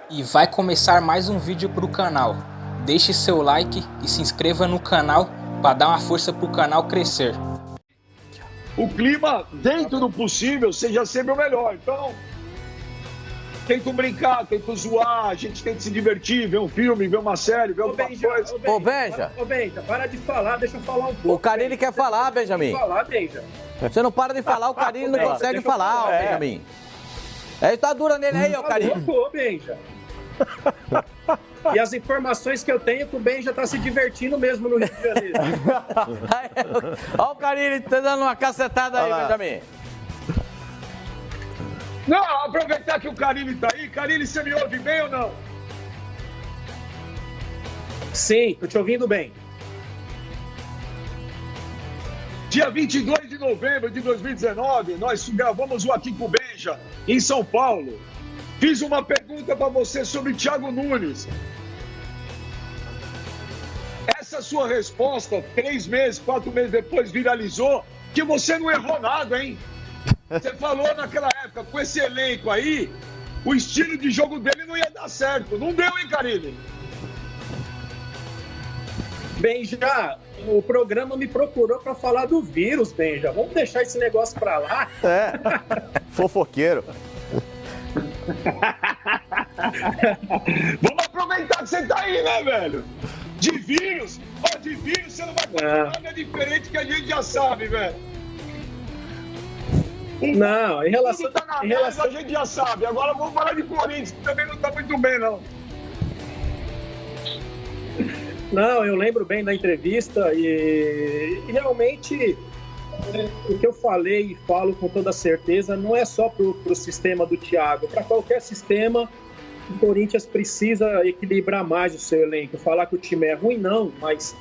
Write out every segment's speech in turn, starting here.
E vai começar mais um vídeo pro canal. Deixe seu like e se inscreva no canal para dar uma força pro canal crescer. O clima, dentro do possível, seja sempre o melhor. Então, tento brincar, tento zoar, a gente tenta se divertir, ver um filme, ver uma série, ver alguma coisa. Ô, Benja, para de falar, deixa eu falar um pouco. o Carille quer falar, Benjamin. Deixa eu falar, Benja. Você não para de falar, o Carille não consegue falar, Benjamin. É, tá dura nele aí, ô Carille. Ô, Benja. E as informações que eu tenho é que o Benja tá se divertindo mesmo no Rio de Janeiro. Olha o Carille tá dando uma cacetada aí, Benjamin. Não, aproveitar que o Carille tá aí. Carille, você me ouve bem ou não? Sim, tô te ouvindo bem. Dia 22 de novembro de 2019, nós gravamos o Aqui com o Benja, em São Paulo. Fiz uma pergunta para você sobre Thiago Nunes. Essa sua resposta, 3 meses, 4 meses depois, viralizou, que você não errou nada, hein? Você falou naquela época, com esse elenco aí, o estilo de jogo dele não ia dar certo. Não deu, hein, Carille? Benja, o programa me procurou para falar do vírus, Benja. Vamos deixar esse negócio para lá. Fofoqueiro. Vamos aproveitar que você tá aí, né, velho? De vírus, de vírus você não vai falar nada diferente que a gente já sabe, velho. Não, em relação... Tudo tá na mesa, a gente já sabe. Agora vamos falar de Corinthians, que também não tá muito bem, não. Não, eu lembro bem da entrevista e realmente o que eu falei e falo com toda certeza não é só pro sistema do Thiago. Para qualquer sistema, o Corinthians precisa equilibrar mais o seu elenco. Falar que o time é ruim, não, mas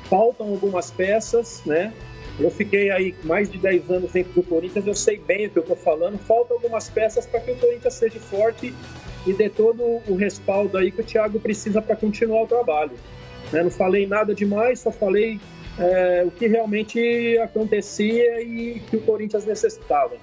faltam algumas peças, né? Eu fiquei aí mais de 10 anos dentro do Corinthians, eu sei bem o que eu estou falando. Faltam algumas peças para que o Corinthians seja forte e dê todo o respaldo aí que o Thiago precisa para continuar o trabalho. Não falei nada demais, só falei o que realmente acontecia e que o Corinthians necessitava.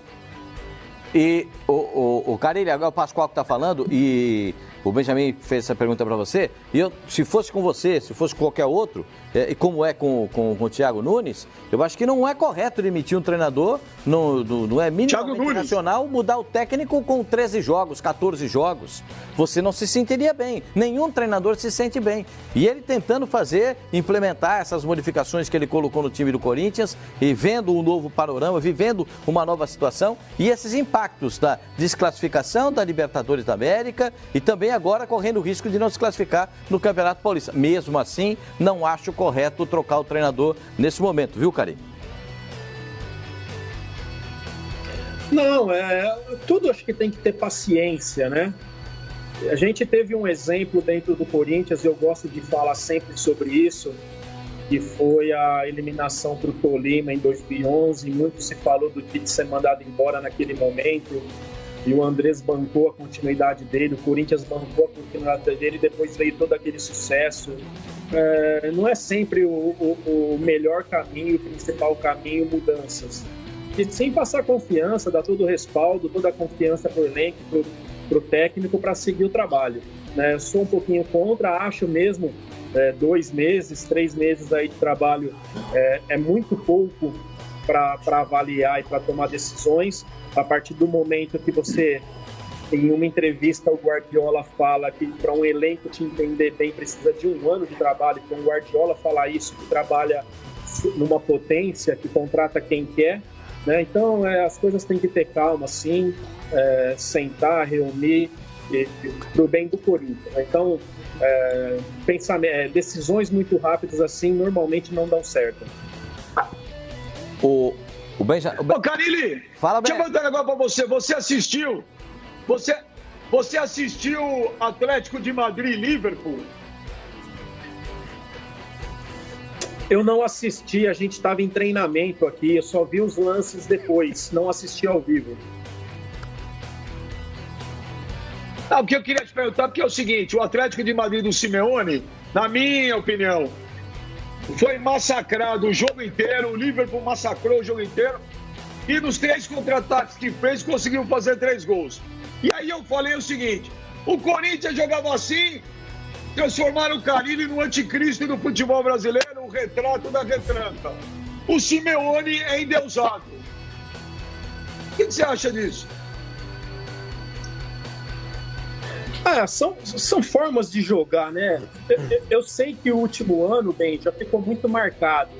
E o Carille, agora o Pascoal que tá falando, e o Benjamin fez essa pergunta para você, e eu, se fosse com você, se fosse com qualquer outro, e como é com o Thiago Nunes, eu acho que não é correto demitir um treinador, não é minimamente racional mudar o técnico com 13 jogos, 14 jogos. Você não se sentiria bem, nenhum treinador se sente bem. E ele tentando implementar essas modificações que ele colocou no time do Corinthians, e vendo um novo panorama, vivendo uma nova situação, e esses impactos da desclassificação da Libertadores da América, e também agora correndo o risco de não se classificar no Campeonato Paulista. Mesmo assim, não acho correto trocar o treinador nesse momento, viu, Carille? Não, tudo acho que tem que ter paciência, né? A gente teve um exemplo dentro do Corinthians, e eu gosto de falar sempre sobre isso, que foi a eliminação para o Tolima em 2011. Muito se falou do Tite ser mandado embora naquele momento, e o Andrés bancou a continuidade dele, o Corinthians bancou a continuidade dele, e depois veio todo aquele sucesso. Não é sempre o melhor caminho, o principal caminho, mudanças. E sem passar confiança, dar todo o respaldo, toda a confiança para o elenco, para o técnico, para seguir o trabalho. Né? Sou um pouquinho contra, acho mesmo 2 meses, 3 meses aí de trabalho é muito pouco para avaliar e para tomar decisões. A partir do momento que você, em uma entrevista, o Guardiola fala que para um elenco te entender bem precisa de 1 ano de trabalho, então o Guardiola fala isso, que trabalha numa potência, que contrata quem quer, né? Então as coisas têm que ter calma, sim, sentar, reunir, para o bem do Corinthians. Então, decisões muito rápidas assim normalmente não dão certo. O Carille, fala bem. Deixa eu perguntar agora pra você. Você assistiu Atlético de Madrid e Liverpool? Eu não assisti, a gente estava em treinamento aqui, eu só vi os lances depois, não assisti ao vivo. O que eu queria te perguntar, porque é o seguinte, o Atlético de Madrid do Simeone, na minha opinião, foi massacrado o jogo inteiro, o Liverpool massacrou o jogo inteiro, e nos 3 contra-ataques que fez, conseguiu fazer 3 gols. E aí eu falei o seguinte, O Corinthians jogava assim, transformaram o Carille no anticristo do futebol brasileiro, o retrato da retranca. O Simeone é endeusado. O que você acha disso? São formas de jogar, né? Eu sei que o último ano, bem, já ficou muito marcado,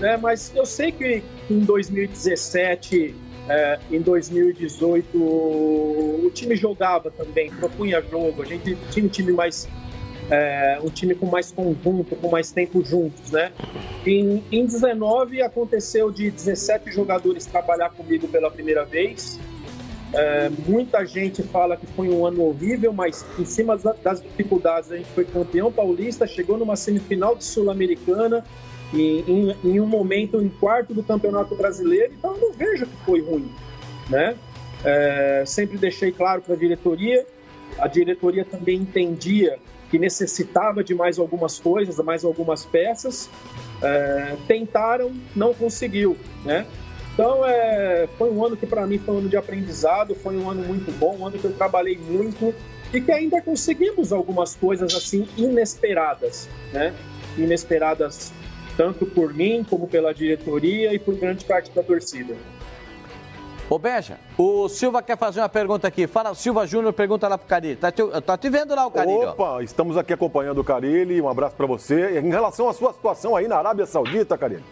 né? Mas eu sei que em 2017, em 2018, o time jogava também, propunha jogo, a gente tinha um time mais... um time com mais conjunto, com mais tempo juntos, né? Em 19 aconteceu de 17 jogadores trabalhar comigo pela primeira vez. Muita gente fala que foi um ano horrível, mas em cima das dificuldades a gente foi campeão paulista, chegou numa semifinal de Sul-Americana e em um momento em quarto do Campeonato Brasileiro, então eu não vejo que foi ruim, né? Sempre deixei claro para a diretoria também entendia que necessitava de mais algumas coisas, mais algumas peças, tentaram, não conseguiu, né? Então, foi um ano que para mim foi um ano de aprendizado, foi um ano muito bom, um ano que eu trabalhei muito e que ainda conseguimos algumas coisas assim inesperadas, né? Inesperadas tanto por mim como pela diretoria e por grande parte da torcida. Ô Beja, o Silva quer fazer uma pergunta aqui. Fala, Silva Júnior, pergunta lá pro Carille. Tá te vendo lá o Carille. Opa, estamos aqui acompanhando o Carille. Um abraço para você. Em relação à sua situação aí na Arábia Saudita, Carille,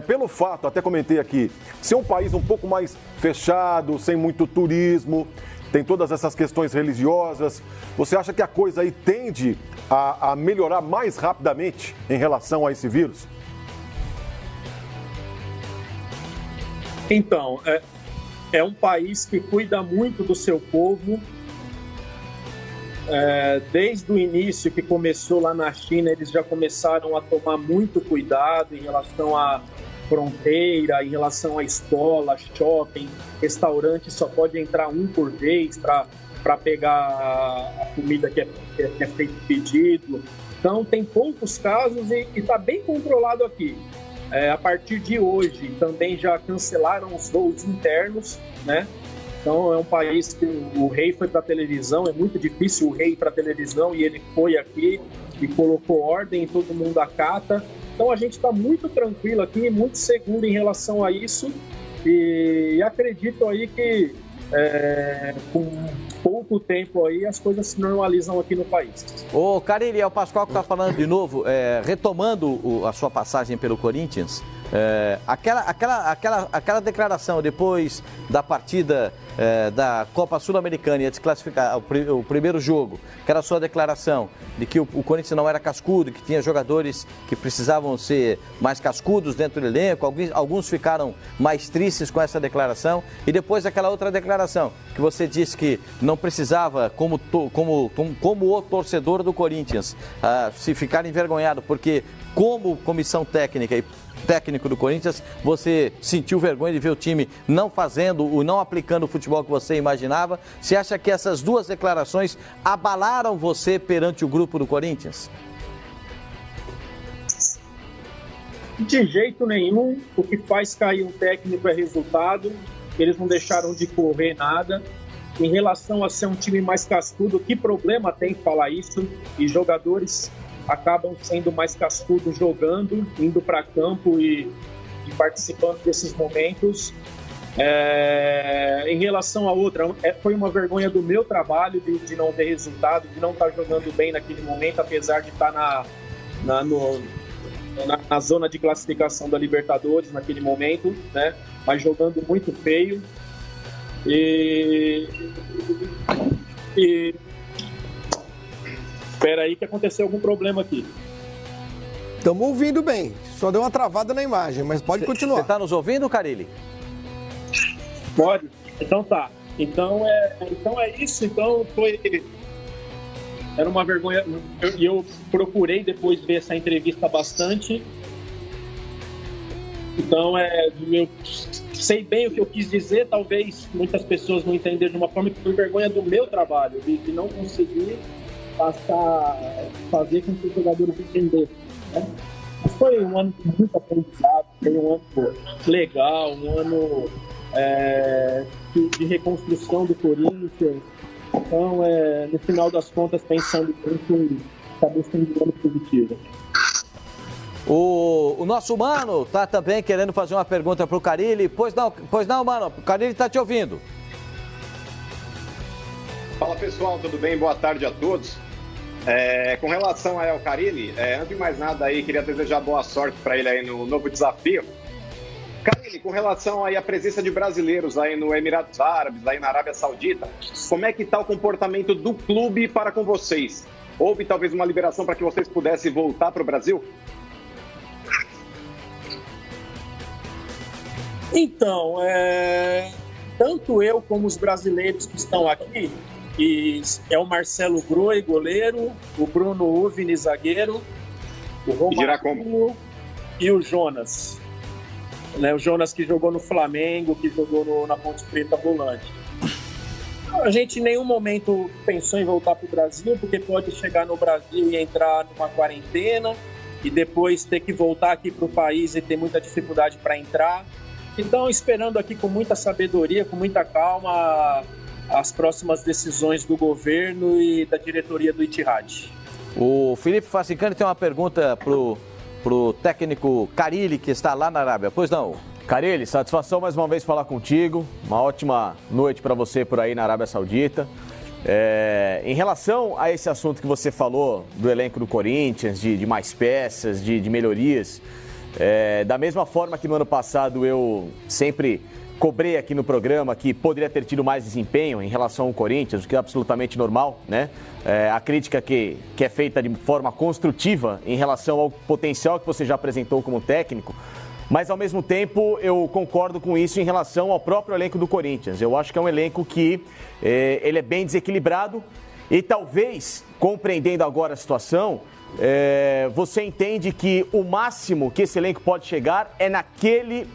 pelo fato, até comentei aqui, ser um país um pouco mais fechado, sem muito turismo, tem todas essas questões religiosas. Você acha que a coisa aí tende a melhorar mais rapidamente em relação a esse vírus? Então, é um país que cuida muito do seu povo. Desde o início que começou lá na China, eles já começaram a tomar muito cuidado em relação à fronteira, em relação à escola, shopping, restaurante, só pode entrar um por vez para pegar a comida que é feito pedido. Então, tem poucos casos e está bem controlado aqui. A partir de hoje, também já cancelaram os voos internos, né? Então, é um país que o rei foi para a televisão, é muito difícil o rei ir para a televisão e ele foi aqui e colocou ordem, todo mundo acata. Então, a gente está muito tranquilo aqui, muito seguro em relação a isso e acredito aí que com pouco tempo aí as coisas se normalizam aqui no país. Ô, Carille, é o Pascoal que está falando de novo, retomando a sua passagem pelo Corinthians, aquela declaração depois da partida da Copa Sul-Americana e a desclassificar o primeiro jogo, que era a sua declaração de que o Corinthians não era cascudo, que tinha jogadores que precisavam ser mais cascudos dentro do elenco, alguns ficaram mais tristes com essa declaração, e depois aquela outra declaração, que você disse que não precisava, como o torcedor do Corinthians, se ficar envergonhado, porque como comissão técnica e técnico do Corinthians, você sentiu vergonha de ver o time não fazendo, não aplicando o futebol que você imaginava. Você acha que essas duas declarações abalaram você perante o grupo do Corinthians? De jeito nenhum. O que faz cair um técnico é resultado. Eles não deixaram de correr nada. Em relação a ser um time mais cascudo, que problema tem falar isso? E jogadores acabam sendo mais cascudos jogando, indo para campo e participando desses momentos. Em relação a outra, foi uma vergonha do meu trabalho de não ter resultado, de não estar jogando bem naquele momento, apesar de estar na zona de classificação da Libertadores naquele momento, né? Mas jogando muito feio. Espera aí que aconteceu algum problema aqui. Estamos ouvindo bem, só deu uma travada na imagem, mas pode continuar. Você está nos ouvindo, Carille? Pode? Então tá. Então é isso. Então era uma vergonha. Eu procurei depois ver essa entrevista bastante. Então eu sei bem o que eu quis dizer. Talvez muitas pessoas não entenderam de uma forma que foi vergonha do meu trabalho, de não conseguir fazer com que os jogadores entendessem, né? Mas foi um ano de muito aprendizado, foi um ano legal, um ano de reconstrução do Corinthians, Então, no final das contas, pensando muito, acabou sendo um ano positivo. O nosso Mano tá também querendo fazer uma pergunta pro Carille. Pois não, Mano, o Carille tá te ouvindo. Fala pessoal, tudo bem? Boa tarde a todos. Com relação ao Carille, antes de mais nada aí, queria desejar boa sorte para ele aí no novo desafio. Carille, com relação aí à presença de brasileiros aí no Emirados Árabes, aí na Arábia Saudita, como é que está o comportamento do clube para com vocês? Houve talvez uma liberação para que vocês pudessem voltar para o Brasil? Então, tanto eu como os brasileiros que estão aqui, e é o Marcelo Groi, goleiro, o Bruno Uvini, zagueiro, o Romarinho e o Jonas. O Jonas que jogou no Flamengo, que jogou na Ponte Preta, volante. A gente em nenhum momento pensou em voltar para o Brasil, porque pode chegar no Brasil e entrar numa quarentena e depois ter que voltar aqui para o país e ter muita dificuldade para entrar. Então, esperando aqui com muita sabedoria, com muita calma, as próximas decisões do governo e da diretoria do Ittihad. O Felipe Fassicani tem uma pergunta pro técnico Carille, que está lá na Arábia. Pois não? Carille, satisfação mais uma vez falar contigo. Uma ótima noite para você por aí na Arábia Saudita. Em relação a esse assunto que você falou do elenco do Corinthians, de mais peças, de melhorias, da mesma forma que no ano passado eu sempre cobrei aqui no programa que poderia ter tido mais desempenho em relação ao Corinthians, o que é absolutamente normal, né? A crítica que é feita de forma construtiva em relação ao potencial que você já apresentou como técnico, mas ao mesmo tempo eu concordo com isso em relação ao próprio elenco do Corinthians. Eu acho que é um elenco que ele é bem desequilibrado e talvez, compreendendo agora a situação, você entende que o máximo que esse elenco pode chegar é naquele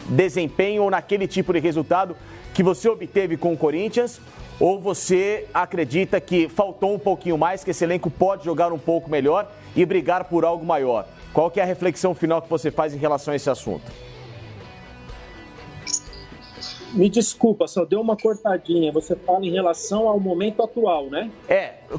desempenho ou naquele tipo de resultado que você obteve com o Corinthians, ou você acredita que faltou um pouquinho mais, que esse elenco pode jogar um pouco melhor e brigar por algo maior? Qual que é a reflexão final que você faz em relação a esse assunto? Me desculpa, só deu uma cortadinha. Você fala em relação ao momento atual, né?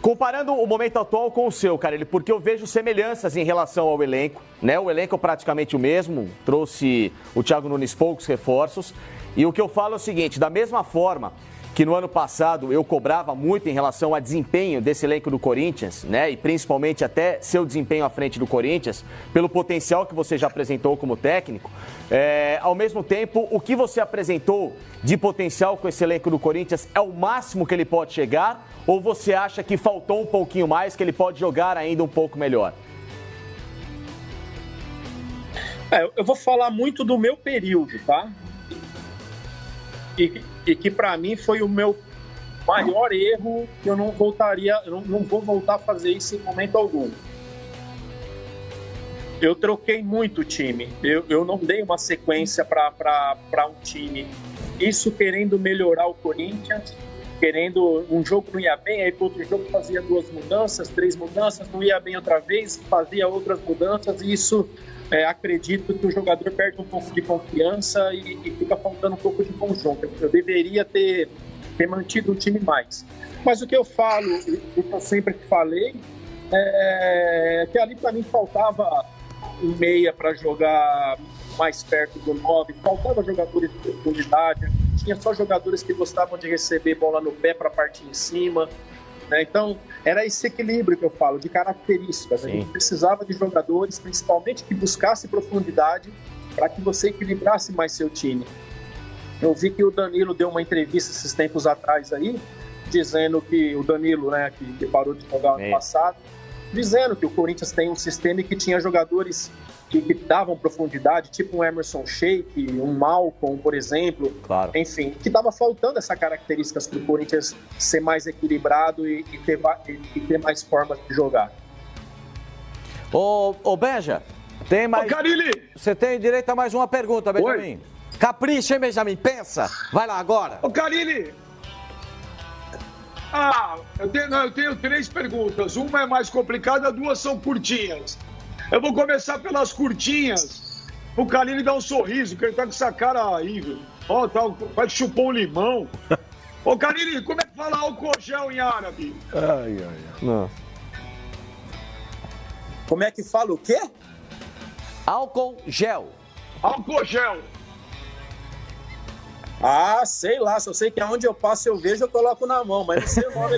Comparando o momento atual com o seu, Carille, porque eu vejo semelhanças em relação ao elenco, né? O elenco é praticamente o mesmo, trouxe o Thiago Nunes poucos reforços. E o que eu falo é o seguinte, da mesma forma que no ano passado eu cobrava muito em relação ao desempenho desse elenco do Corinthians, né? E principalmente até seu desempenho à frente do Corinthians, pelo potencial que você já apresentou como técnico, ao mesmo tempo, o que você apresentou de potencial com esse elenco do Corinthians é o máximo que ele pode chegar? Ou você acha que faltou um pouquinho mais, que ele pode jogar ainda um pouco melhor? Eu vou falar muito do meu período, tá? E que para mim foi o meu maior erro, que eu não vou voltar a fazer isso em momento algum. Eu troquei muito o time, eu não dei uma sequência para um time, isso querendo melhorar o Corinthians, querendo, um jogo não ia bem, aí para outro jogo fazia 2 mudanças, 3 mudanças, não ia bem outra vez, fazia outras mudanças, e isso acredito que o jogador perde um pouco de confiança e fica faltando um pouco de conjunto. Eu deveria ter mantido o time mais. Mas o que eu falo, o que eu sempre falei, é que ali para mim faltava um meia para jogar mais perto do 9, faltava jogadores de profundidade, tinha só jogadores que gostavam de receber bola no pé para partir em cima. Então, era esse equilíbrio que eu falo, de características. Sim. A gente precisava de jogadores, principalmente, que buscassem profundidade para que você equilibrasse mais seu time. Eu vi que o Danilo deu uma entrevista esses tempos atrás aí, dizendo que o Danilo, né, que parou de jogar ano passado, dizendo que o Corinthians tem um sistema e que tinha jogadores que davam profundidade, tipo um Emerson Sheik, um Malcom, por exemplo. Claro. Enfim, que estava faltando essa características para o Corinthians ser mais equilibrado e ter mais formas de jogar. Ô Benja, tem mais... Ô, Carille! Você tem direito a mais uma pergunta, Benjamin. Oi? Capricha, hein, Benjamin? Pensa. Vai lá agora. Ô, Carille! Eu tenho 3 perguntas. Uma é mais complicada, 2 são curtinhas. Eu vou começar pelas curtinhas. O Carille dá um sorriso, que ele tá com essa cara aí, viu? Ó, vai chupar um limão. Ô, Carille, como é que fala álcool gel em árabe? Ai, ai, ai. Não. Como é que fala o quê? Álcool gel. Álcool gel. Ah, sei lá, só sei que aonde eu passo eu vejo, eu coloco na mão, mas não sei o nome.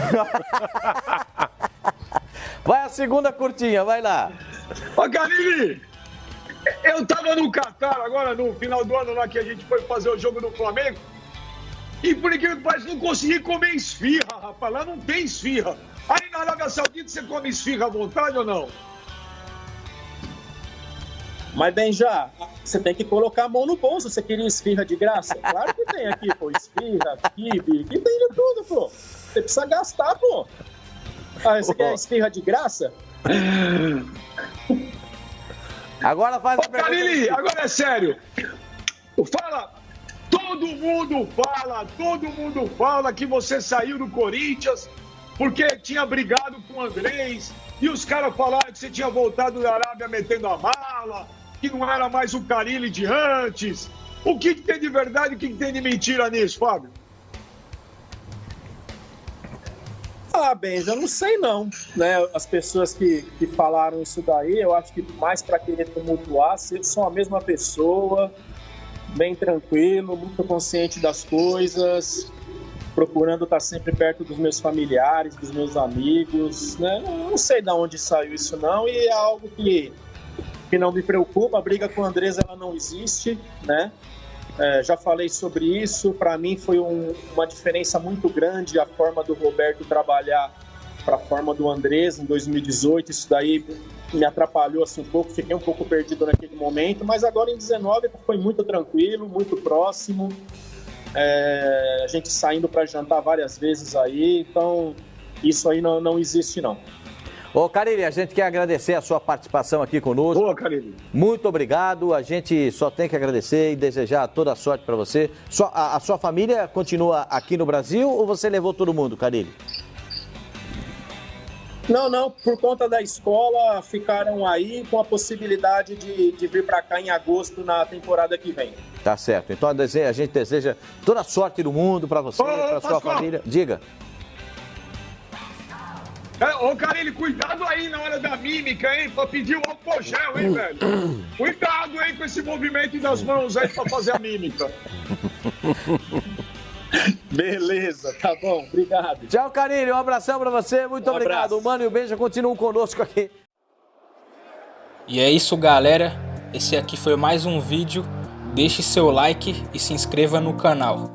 Vai a segunda curtinha, vai lá. Ô, Carilli, eu tava no Catar agora, no final do ano lá que a gente foi fazer o jogo do Flamengo, e por incrível que pareça, não consegui comer esfirra, rapaz, lá não tem esfirra. Aí na Arábia Saudita você come esfirra à vontade ou não? Mas, Benja, você tem que colocar a mão no bolso. Você queria esfirra de graça? Claro que tem aqui, pô. Esfirra, quibe, que tem de tudo, pô. Você precisa gastar, pô. Ah, você quer esfirra de graça? Agora faz a pergunta. Carilli, agora é sério. Fala, todo mundo fala que você saiu do Corinthians porque tinha brigado com o Andrés, e os caras falaram que você tinha voltado da Arábia metendo a mala, que não era mais o Carilli de antes. O que tem de verdade e o que tem de mentira nisso, Fábio? Ah, Benja, eu não sei não, né? As pessoas que falaram isso daí, eu acho que mais para querer tumultuar, sou a mesma pessoa, bem tranquilo, muito consciente das coisas, procurando estar sempre perto dos meus familiares, dos meus amigos, né? Eu não sei de onde saiu isso não, e é algo que não me preocupa. A briga com o Andrés, ela não existe, né? Já falei sobre isso. Para mim foi uma diferença muito grande a forma do Roberto trabalhar para a forma do Andrés em 2018. Isso daí me atrapalhou assim, um pouco, fiquei um pouco perdido naquele momento, mas agora em 19 foi muito tranquilo, muito próximo. A gente saindo para jantar várias vezes aí, então isso aí não existe não. Ô, Carilli, a gente quer agradecer a sua participação aqui conosco. Boa, Carilli. Muito obrigado. A gente só tem que agradecer e desejar toda a sorte para você. A sua família continua aqui no Brasil ou você levou todo mundo, Carilli? Não, por conta da escola ficaram aí com a possibilidade de vir para cá em agosto na temporada que vem. Tá certo. Então a gente deseja toda a sorte do mundo para você, para sua família. Diga. Ô, Carilli, cuidado aí na hora da mímica, hein? Pra pedir o álcool gel, hein, velho? Cuidado, hein, com esse movimento das mãos aí pra fazer a mímica. Beleza, tá bom, obrigado. Tchau, Carilli, um abração pra você, muito obrigado. Abraço. O Mano e o Benja continuam conosco aqui. E é isso, galera. Esse aqui foi mais um vídeo. Deixe seu like e se inscreva no canal.